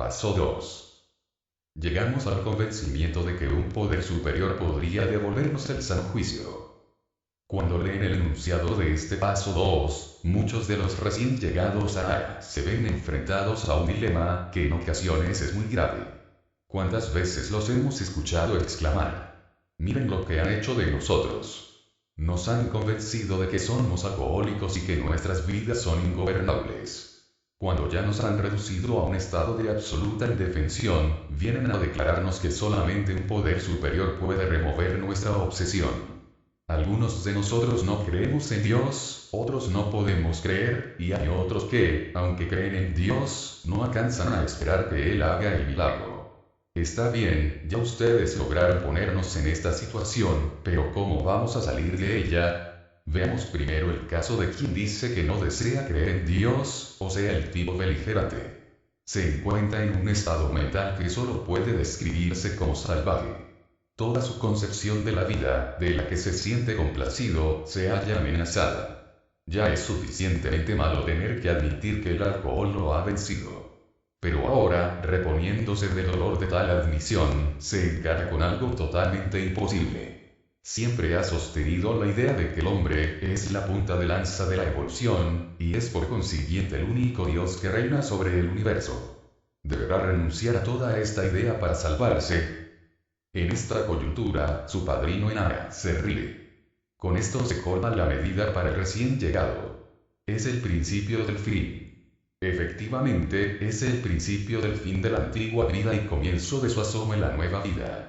Paso 2. Llegamos al convencimiento de que un poder superior podría devolvernos el sano juicio. Cuando leen el enunciado de este paso 2, muchos de los recién llegados a se ven enfrentados a un dilema que en ocasiones es muy grave. ¿Cuántas veces los hemos escuchado exclamar? Miren lo que han hecho de nosotros. Nos han convencido de que somos alcohólicos y que nuestras vidas son ingobernables. Cuando ya nos han reducido a un estado de absoluta indefensión, vienen a declararnos que solamente un poder superior puede remover nuestra obsesión. Algunos de nosotros no creemos en Dios, otros no podemos creer, y hay otros que, aunque creen en Dios, no alcanzan a esperar que Él haga el milagro. Está bien, ya ustedes lograron ponernos en esta situación, pero ¿cómo vamos a salir de ella? Veamos primero el caso de quien dice que no desea creer en Dios, o sea el tipo beligerante. Se encuentra en un estado mental que solo puede describirse como salvaje. Toda su concepción de la vida, de la que se siente complacido, se halla amenazada. Ya es suficientemente malo tener que admitir que el alcohol lo ha vencido. Pero ahora, reponiéndose del dolor de tal admisión, se encara con algo totalmente imposible. Siempre ha sostenido la idea de que el hombre es la punta de lanza de la evolución, y es por consiguiente el único Dios que reina sobre el universo. Deberá renunciar a toda esta idea para salvarse. En esta coyuntura, su padrino Enara se ríe. Con esto se colma la medida para el recién llegado. Es el principio del fin. Efectivamente, es el principio del fin de la antigua vida y comienzo de su asomo en la nueva vida.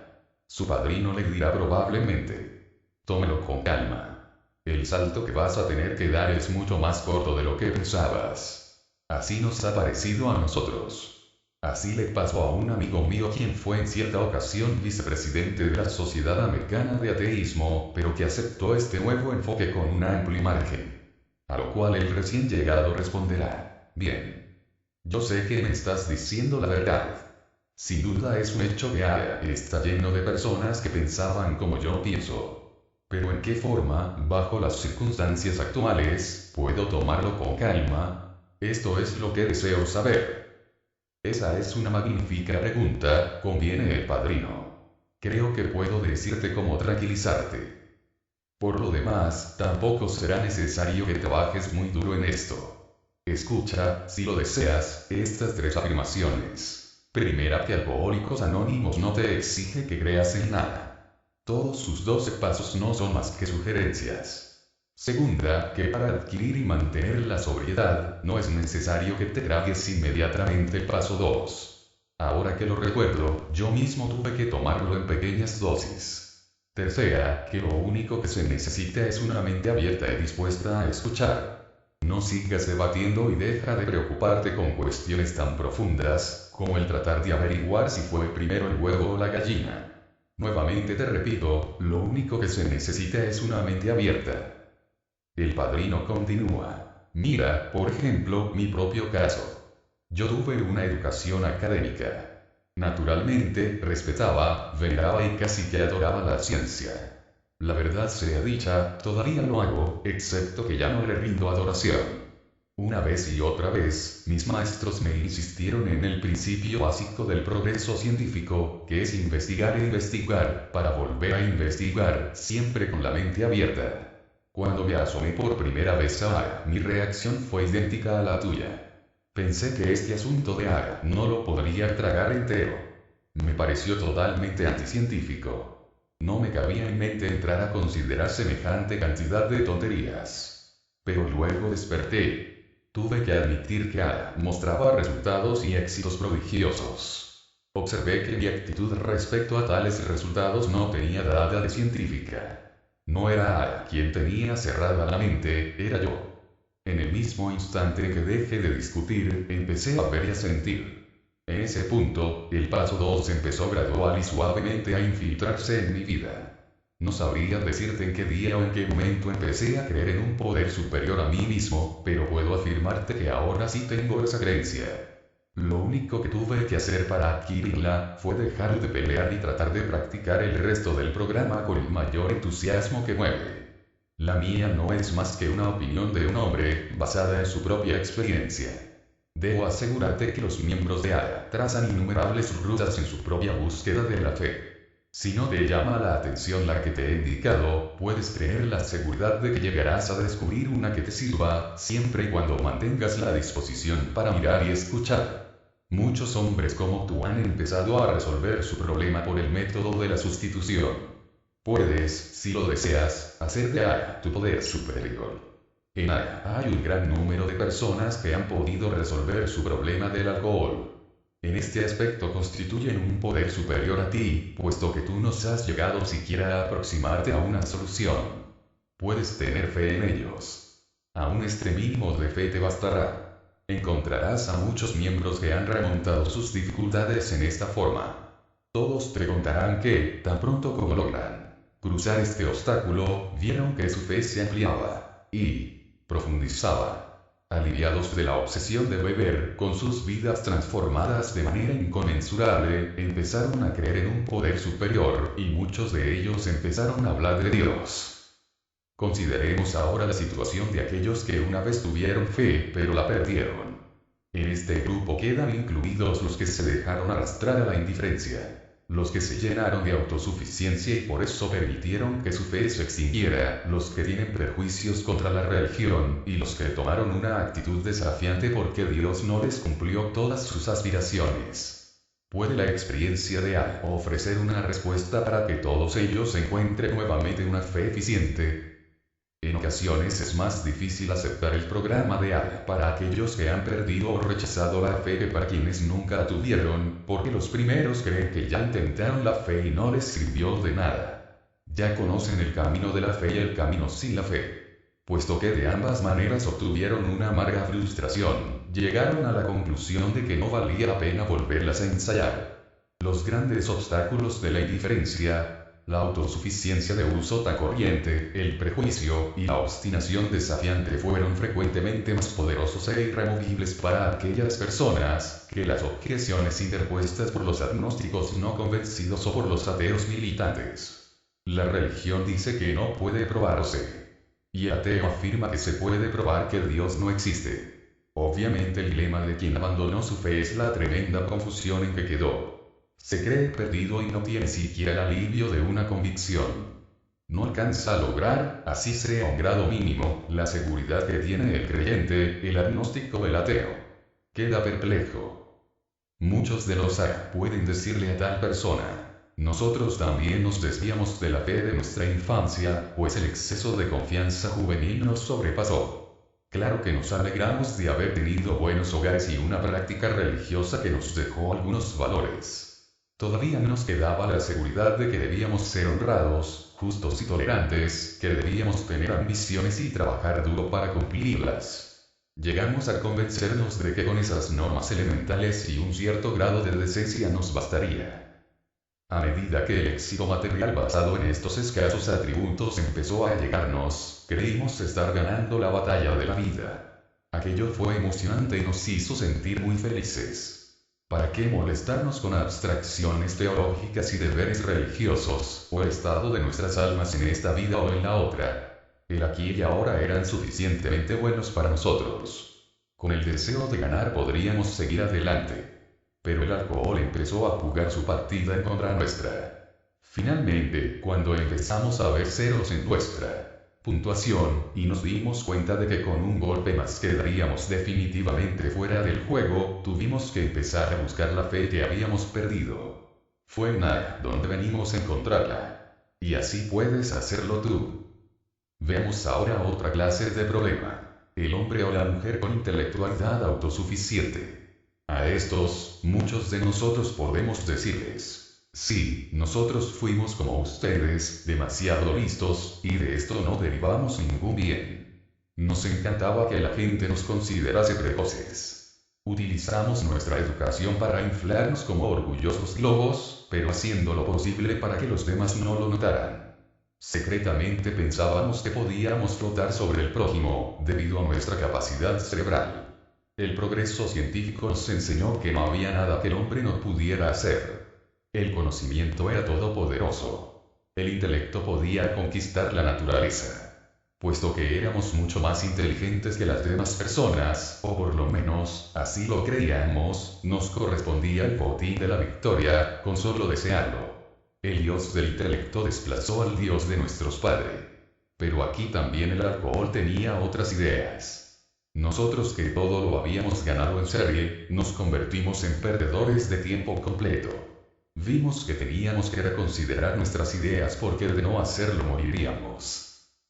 Su padrino le dirá probablemente: tómelo con calma. El salto que vas a tener que dar es mucho más corto de lo que pensabas. Así nos ha parecido a nosotros. Así le pasó a un amigo mío quien fue en cierta ocasión vicepresidente de la Sociedad Americana de Ateísmo, pero que aceptó este nuevo enfoque con un amplio margen. A lo cual el recién llegado responderá: bien. Yo sé que me estás diciendo la verdad. Sin duda es un hecho que está lleno de personas que pensaban como yo pienso. Pero ¿en qué forma, bajo las circunstancias actuales, puedo tomarlo con calma? Esto es lo que deseo saber. Esa es una magnífica pregunta, conviene el padrino. Creo que puedo decirte cómo tranquilizarte. Por lo demás, tampoco será necesario que trabajes muy duro en esto. Escucha, si lo deseas, estas 3 afirmaciones. Primera, que Alcohólicos Anónimos no te exige que creas en nada. Todos sus 12 pasos no son más que sugerencias. Segunda, que para adquirir y mantener la sobriedad, no es necesario que te tragues inmediatamente el paso 2. Ahora que lo recuerdo, yo mismo tuve que tomarlo en pequeñas dosis. Tercera, que lo único que se necesita es una mente abierta y dispuesta a escuchar. No sigas debatiendo y deja de preocuparte con cuestiones tan profundas, como el tratar de averiguar si fue primero el huevo o la gallina. Nuevamente te repito, lo único que se necesita es una mente abierta. El padrino continúa: mira, por ejemplo, mi propio caso. Yo tuve una educación académica. Naturalmente, respetaba, veneraba y casi que adoraba la ciencia. La verdad sea dicha, todavía lo hago, excepto que ya no le rindo adoración. Una vez y otra vez, mis maestros me insistieron en el principio básico del progreso científico, que es investigar e investigar, para volver a investigar, siempre con la mente abierta. Cuando me asomé por primera vez a Ara, mi reacción fue idéntica a la tuya. Pensé que este asunto de Ara no lo podría tragar entero. Me pareció totalmente anticientífico. No me cabía en mente entrar a considerar semejante cantidad de tonterías. Pero luego desperté. Tuve que admitir que Ara mostraba resultados y éxitos prodigiosos. Observé que mi actitud respecto a tales resultados no tenía nada de científica. No era Ara quien tenía cerrada la mente, era yo. En el mismo instante que dejé de discutir, empecé a ver y a sentir. En ese punto, el paso 2 empezó gradual y suavemente a infiltrarse en mi vida. No sabría decirte en qué día o en qué momento empecé a creer en un poder superior a mí mismo, pero puedo afirmarte que ahora sí tengo esa creencia. Lo único que tuve que hacer para adquirirla, fue dejar de pelear y tratar de practicar el resto del programa con el mayor entusiasmo que mueve. La mía no es más que una opinión de un hombre, basada en su propia experiencia. Debo asegurarte que los miembros de AYA trazan innumerables rutas en su propia búsqueda de la fe. Si no te llama la atención la que te he indicado, puedes tener la seguridad de que llegarás a descubrir una que te sirva, siempre y cuando mantengas la disposición para mirar y escuchar. Muchos hombres como tú han empezado a resolver su problema por el método de la sustitución. Puedes, si lo deseas, hacer de AYA tu poder superior. En AYA hay un gran número de personas que han podido resolver su problema del alcohol. En este aspecto constituyen un poder superior a ti, puesto que tú no has llegado siquiera a aproximarte a una solución. Puedes tener fe en ellos. Aún este mínimo de fe te bastará. Encontrarás a muchos miembros que han remontado sus dificultades en esta forma. Todos te contarán que, tan pronto como logran cruzar este obstáculo, vieron que su fe se ampliaba y profundizaba. Aliviados de la obsesión de beber, con sus vidas transformadas de manera inconmensurable, empezaron a creer en un poder superior, y muchos de ellos empezaron a hablar de Dios. Consideremos ahora la situación de aquellos que una vez tuvieron fe, pero la perdieron. En este grupo quedan incluidos los que se dejaron arrastrar a la indiferencia. Los que se llenaron de autosuficiencia y por eso permitieron que su fe se extinguiera, los que tienen prejuicios contra la religión, y los que tomaron una actitud desafiante porque Dios no les cumplió todas sus aspiraciones. ¿Puede la experiencia de AYA ofrecer una respuesta para que todos ellos encuentren nuevamente una fe eficiente? En ocasiones es más difícil aceptar el programa de AYA para aquellos que han perdido o rechazado la fe que para quienes nunca la tuvieron, porque los primeros creen que ya intentaron la fe y no les sirvió de nada. Ya conocen el camino de la fe y el camino sin la fe. Puesto que de ambas maneras obtuvieron una amarga frustración, llegaron a la conclusión de que no valía la pena volverlas a ensayar. Los grandes obstáculos de la indiferencia, la autosuficiencia de uso tan corriente, el prejuicio y la obstinación desafiante fueron frecuentemente más poderosos e irremovibles para aquellas personas que las objeciones interpuestas por los agnósticos no convencidos o por los ateos militantes. La religión dice que no puede probarse. Y el ateo afirma que se puede probar que Dios no existe. Obviamente el dilema de quien abandonó su fe es la tremenda confusión en que quedó. Se cree perdido y no tiene siquiera el alivio de una convicción. No alcanza a lograr, así sea un grado mínimo, la seguridad que tiene el creyente, el agnóstico o el ateo. Queda perplejo. Muchos de los AYA pueden decirle a tal persona: nosotros también nos desviamos de la fe de nuestra infancia, pues el exceso de confianza juvenil nos sobrepasó. Claro que nos alegramos de haber tenido buenos hogares y una práctica religiosa que nos dejó algunos valores. Todavía nos quedaba la seguridad de que debíamos ser honrados, justos y tolerantes, que debíamos tener ambiciones y trabajar duro para cumplirlas. Llegamos a convencernos de que con esas normas elementales y un cierto grado de decencia nos bastaría. A medida que el éxito material basado en estos escasos atributos empezó a llegarnos, creímos estar ganando la batalla de la vida. Aquello fue emocionante y nos hizo sentir muy felices. ¿Para qué molestarnos con abstracciones teológicas y deberes religiosos, o el estado de nuestras almas en esta vida o en la otra? El aquí y ahora eran suficientemente buenos para nosotros. Con el deseo de ganar podríamos seguir adelante. Pero el alcohol empezó a jugar su partida en contra nuestra. Finalmente, cuando empezamos a ver ceros en nuestra puntuación, y nos dimos cuenta de que con un golpe más quedaríamos definitivamente fuera del juego, tuvimos que empezar a buscar la fe que habíamos perdido. Fue en AYA donde venimos a encontrarla. Y así puedes hacerlo tú. Veamos ahora otra clase de problema: el hombre o la mujer con intelectualidad autosuficiente. A estos, muchos de nosotros podemos decirles: sí, nosotros fuimos como ustedes, demasiado listos, y de esto no derivamos ningún bien. Nos encantaba que la gente nos considerase precoces. Utilizamos nuestra educación para inflarnos como orgullosos globos, pero haciendo lo posible para que los demás no lo notaran. Secretamente pensábamos que podíamos flotar sobre el prójimo, debido a nuestra capacidad cerebral. El progreso científico nos enseñó que no había nada que el hombre no pudiera hacer. El conocimiento era todopoderoso. El intelecto podía conquistar la naturaleza. Puesto que éramos mucho más inteligentes que las demás personas, o por lo menos, así lo creíamos, nos correspondía el botín de la victoria, con solo desearlo. El dios del intelecto desplazó al dios de nuestros padres. Pero aquí también el alcohol tenía otras ideas. Nosotros que todo lo habíamos ganado en serie, nos convertimos en perdedores de tiempo completo. Vimos que teníamos que reconsiderar nuestras ideas porque de no hacerlo moriríamos.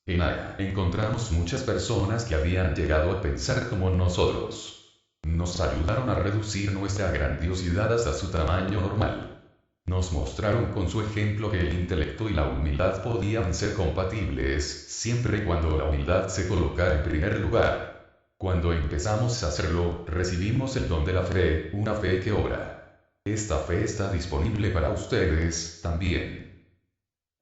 En Aya encontramos muchas personas que habían llegado a pensar como nosotros. Nos ayudaron a reducir nuestra grandiosidad hasta su tamaño normal. Nos mostraron con su ejemplo que el intelecto y la humildad podían ser compatibles, siempre y cuando la humildad se colocara en primer lugar. Cuando empezamos a hacerlo, recibimos el don de la fe, una fe que obra. Esta fe está disponible para ustedes, también.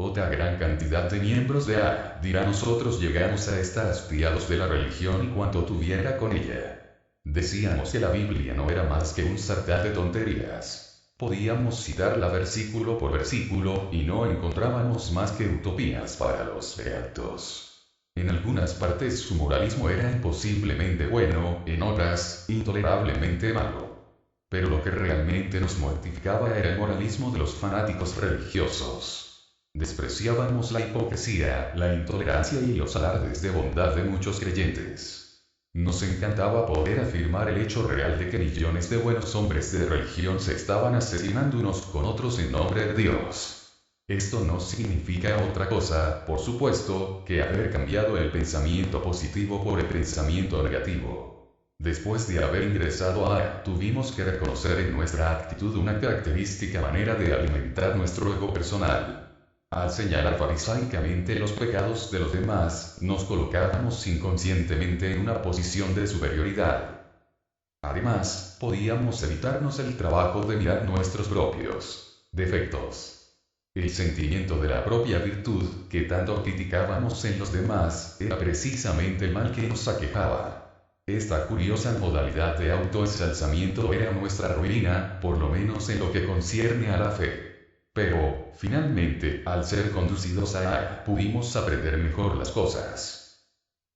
Otra gran cantidad de miembros de A, dirá nosotros llegamos a estar hastiados de la religión y cuanto tuviera con ella. Decíamos que la Biblia no era más que un sartán de tonterías. Podíamos citarla versículo por versículo y no encontrábamos más que utopías para los beatos. En algunas partes su moralismo era imposiblemente bueno, en otras, intolerablemente malo. Pero lo que realmente nos mortificaba era el moralismo de los fanáticos religiosos. Despreciábamos la hipocresía, la intolerancia y los alardes de bondad de muchos creyentes. Nos encantaba poder afirmar el hecho real de que millones de buenos hombres de religión se estaban asesinando unos con otros en nombre de Dios. Esto no significa otra cosa, por supuesto, que haber cambiado el pensamiento positivo por el pensamiento negativo. Después de haber ingresado a tuvimos que reconocer en nuestra actitud una característica manera de alimentar nuestro ego personal. Al señalar farisaicamente los pecados de los demás, nos colocábamos inconscientemente en una posición de superioridad. Además, podíamos evitarnos el trabajo de mirar nuestros propios defectos. El sentimiento de la propia virtud, que tanto criticábamos en los demás, era precisamente el mal que nos aquejaba. Esta curiosa modalidad de autoensalzamiento era nuestra ruina, por lo menos en lo que concierne a la fe. Pero, finalmente, al ser conducidos a pudimos aprender mejor las cosas.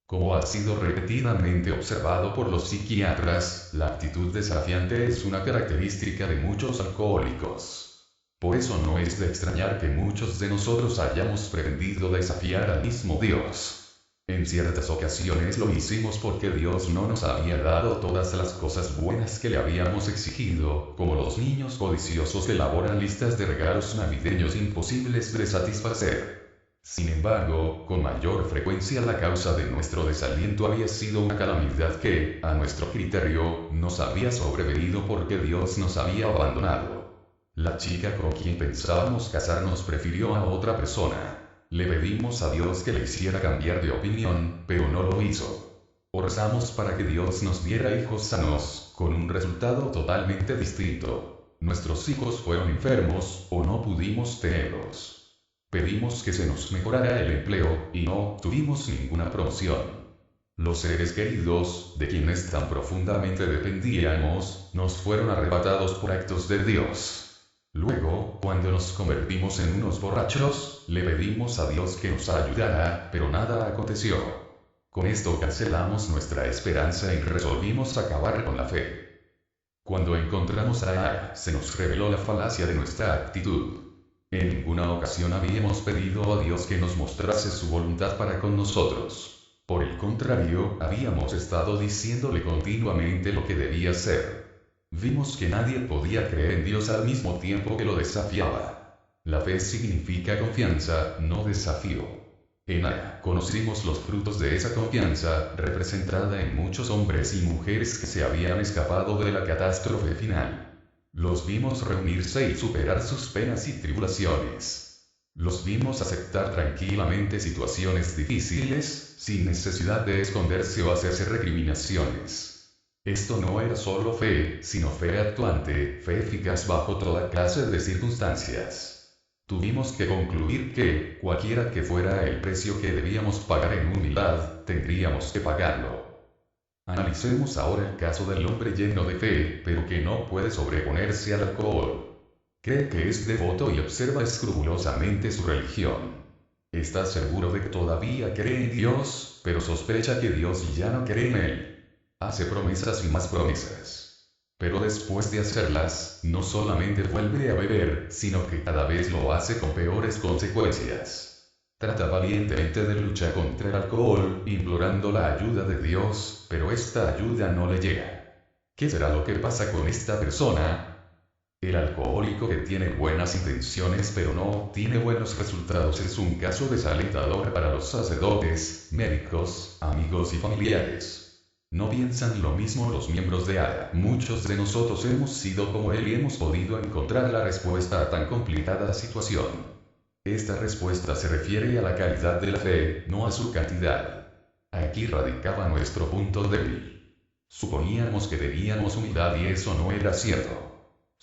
Como ha sido repetidamente observado por los psiquiatras, la actitud desafiante es una característica de muchos alcohólicos. Por eso no es de extrañar que muchos de nosotros hayamos pretendido desafiar al mismo Dios. En ciertas ocasiones lo hicimos porque Dios no nos había dado todas las cosas buenas que le habíamos exigido, como los niños codiciosos que elaboran listas de regalos navideños imposibles de satisfacer. Sin embargo, con mayor frecuencia la causa de nuestro desaliento había sido una calamidad que, a nuestro criterio, nos había sobrevenido porque Dios nos había abandonado. La chica con quien pensábamos casarnos prefirió a otra persona. Le pedimos a Dios que le hiciera cambiar de opinión, pero no lo hizo. Oramos para que Dios nos diera hijos sanos, con un resultado totalmente distinto. Nuestros hijos fueron enfermos, o no pudimos tenerlos. Pedimos que se nos mejorara el empleo, y no tuvimos ninguna promoción. Los seres queridos, de quienes tan profundamente dependíamos, nos fueron arrebatados por actos de Dios. Luego, cuando nos convertimos en unos borrachos, le pedimos a Dios que nos ayudara, pero nada aconteció. Con esto cancelamos nuestra esperanza y resolvimos acabar con la fe. Cuando encontramos a se nos reveló la falacia de nuestra actitud. En ninguna ocasión habíamos pedido a Dios que nos mostrase su voluntad para con nosotros. Por el contrario, habíamos estado diciéndole continuamente lo que debía ser. Vimos que nadie podía creer en Dios al mismo tiempo que lo desafiaba. La fe significa confianza, no desafío. En Aya conocimos los frutos de esa confianza, representada en muchos hombres y mujeres que se habían escapado de la catástrofe final. Los vimos reunirse y superar sus penas y tribulaciones. Los vimos aceptar tranquilamente situaciones difíciles, sin necesidad de esconderse o hacerse recriminaciones. Esto no era solo fe, sino fe actuante, fe eficaz bajo toda clase de circunstancias. Tuvimos que concluir que, cualquiera que fuera el precio que debíamos pagar en humildad, tendríamos que pagarlo. Analicemos ahora el caso del hombre lleno de fe, pero que no puede sobreponerse al alcohol. Cree que es devoto y observa escrupulosamente su religión. Está seguro de que todavía cree en Dios, pero sospecha que Dios ya no cree en él. Hace promesas y más promesas. Pero después de hacerlas, no solamente vuelve a beber, sino que cada vez lo hace con peores consecuencias. Trata valientemente de luchar contra el alcohol, implorando la ayuda de Dios, pero esta ayuda no le llega. ¿Qué será lo que pasa con esta persona? El alcohólico que tiene buenas intenciones pero no obtiene buenos resultados es un caso desalentador para los sacerdotes, médicos, amigos y familiares. No piensan lo mismo los miembros de ADA. Muchos de nosotros hemos sido como él y hemos podido encontrar la respuesta a tan complicada situación. Esta respuesta se refiere a la calidad de la fe, no a su cantidad. Aquí radicaba nuestro punto débil. Suponíamos que teníamos humildad y eso no era cierto.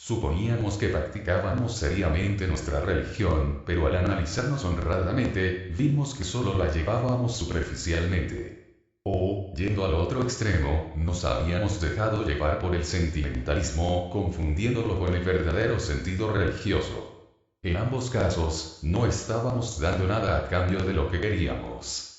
Suponíamos que practicábamos seriamente nuestra religión, pero al analizarnos honradamente, vimos que solo la llevábamos superficialmente. O, yendo al otro extremo, nos habíamos dejado llevar por el sentimentalismo, confundiéndolo con el verdadero sentido religioso. En ambos casos, no estábamos dando nada a cambio de lo que queríamos.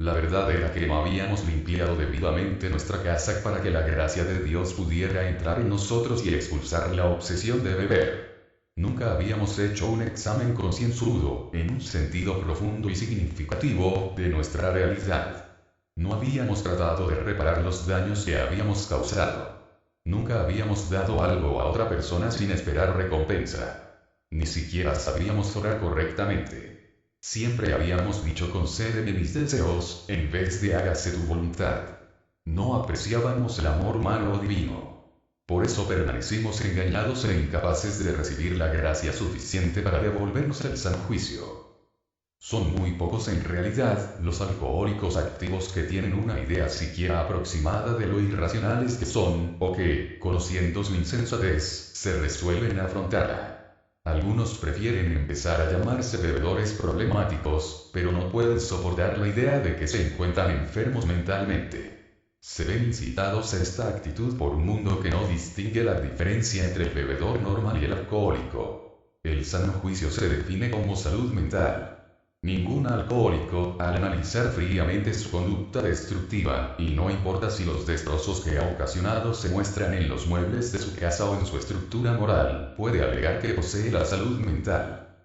La verdad era que no habíamos limpiado debidamente nuestra casa para que la gracia de Dios pudiera entrar en nosotros y expulsar la obsesión de beber. Nunca habíamos hecho un examen concienzudo, en un sentido profundo y significativo, de nuestra realidad. No habíamos tratado de reparar los daños que habíamos causado. Nunca habíamos dado algo a otra persona sin esperar recompensa. Ni siquiera sabíamos orar correctamente. Siempre habíamos dicho concédeme mis deseos, en vez de hágase tu voluntad. No apreciábamos el amor humano o divino. Por eso permanecimos engañados e incapaces de recibir la gracia suficiente para devolvernos el sano juicio. Son muy pocos en realidad los alcohólicos activos que tienen una idea siquiera aproximada de lo irracionales que son, o que, conociendo su insensatez, se resuelven a afrontarla. Algunos prefieren empezar a llamarse bebedores problemáticos, pero no pueden soportar la idea de que se encuentran enfermos mentalmente. Se ven incitados a esta actitud por un mundo que no distingue la diferencia entre el bebedor normal y el alcohólico. El sano juicio se define como salud mental. Ningún alcohólico, al analizar fríamente su conducta destructiva, y no importa si los destrozos que ha ocasionado se muestran en los muebles de su casa o en su estructura moral, puede alegar que posee la salud mental.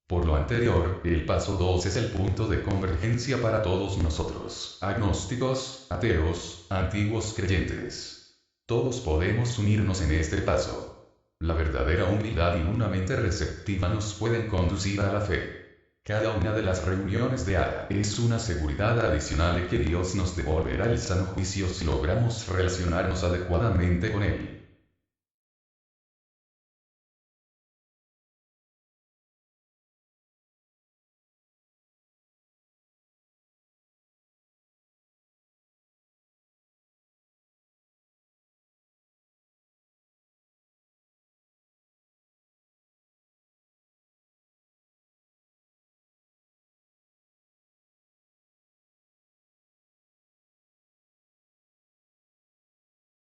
Por lo anterior, el paso 2 es el punto de convergencia para todos nosotros, agnósticos, ateos, antiguos creyentes. Todos podemos unirnos en este paso. La verdadera humildad y una mente receptiva nos pueden conducir a la fe. Cada una de las reuniones de ADA es una seguridad adicional de que Dios nos devolverá el sano juicio si logramos relacionarnos adecuadamente con él.